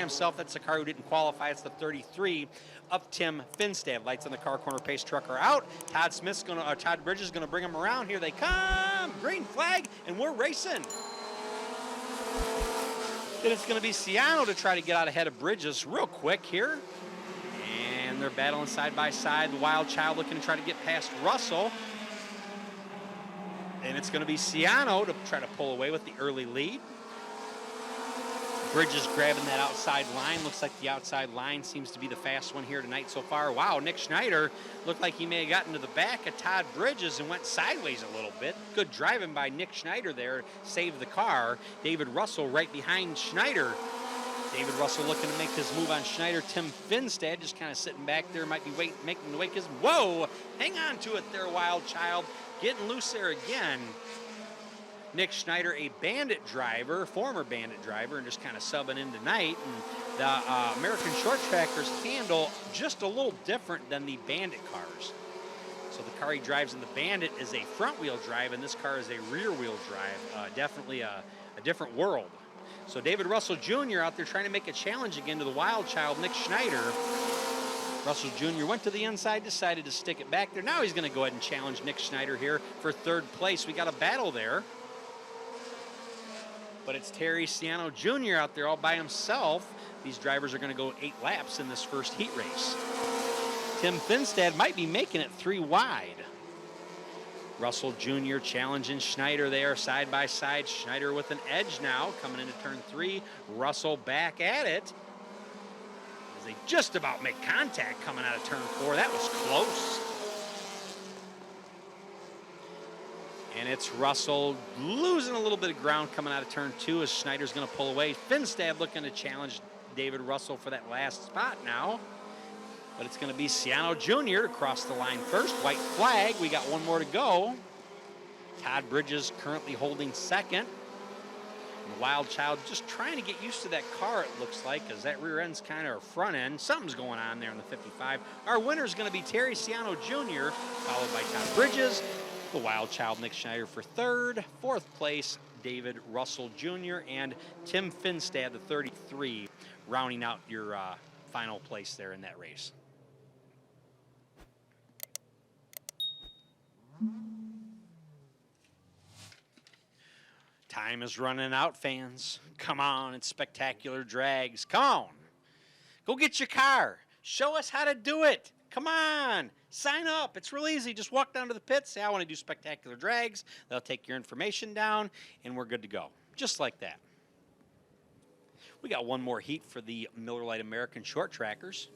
himself. That's the car who didn't qualify. It's the 33 of Tim Finstad. Lights on the car corner pace truck are out. Todd Bridges is gonna bring them around. Here they come. Green flag, and we're racing. Then it's gonna be Ciano to try to get out ahead of Bridges real quick here. And they're battling side by side. The Wild Child looking to try to get past Russell. And it's gonna be Ciano to try to pull away with the early lead. Bridges grabbing that outside line. Looks like the outside line seems to be the fast one here tonight so far. Wow, Nick Schneider looked like he may have gotten to the back of Todd Bridges and went sideways a little bit. Good driving by Nick Schneider there, saved the car. David Russell right behind Schneider. David Russell looking to make his move on Schneider. Tim Finstad just kind of sitting back there, might be making the wake. Whoa, hang on to it there, Wild Child. Getting loose there again. Nick Schneider, a Bandit driver, former Bandit driver, and just kind of subbing in tonight. And the American Short Trackers handle just a little different than the Bandit cars. So the car he drives in the Bandit is a front-wheel drive, and this car is a rear-wheel drive. Definitely a different world. So David Russell Jr. out there trying to make a challenge again to the Wild Child, Nick Schneider. Russell Jr. went to the inside, decided to stick it back there. Now he's going to go ahead and challenge Nick Schneider here for third place. We got a battle there. But it's Terry Ciano Jr. out there all by himself. These drivers are going to go 8 laps in this first heat race. Tim Finstad might be making it 3 wide. Russell Jr. challenging Schneider there side by side. Schneider with an edge now coming into turn 3. Russell back at it. As they just about make contact coming out of turn 4. That was close. And it's Russell losing a little bit of ground coming out of turn 2 as Schneider's going to pull away. Finstad looking to challenge David Russell for that last spot now. But it's going to be Ciano Jr. to cross the line first. White flag. We got one more to go. Todd Bridges currently holding second. And the Wild Child just trying to get used to that car, it looks like, because that rear end's kind of front end. Something's going on there in the 55. Our winner is going to be Terry Ciano Jr., followed by Todd Bridges. The Wild Child, Nick Schneider for third. Fourth place, David Russell Jr. and Tim Finstad, the 33, rounding out your final place there in that race. Time is running out, fans. Come on, it's Spectacular Drags. Come on. Go get your car. Show us how to do it. Come on. Sign up. It's real easy. Just walk down to the pit, say, I want to do Spectacular Drags. They'll take your information down, and we're good to go. Just like that. We got one more heat for the Miller Lite American Short Trackers.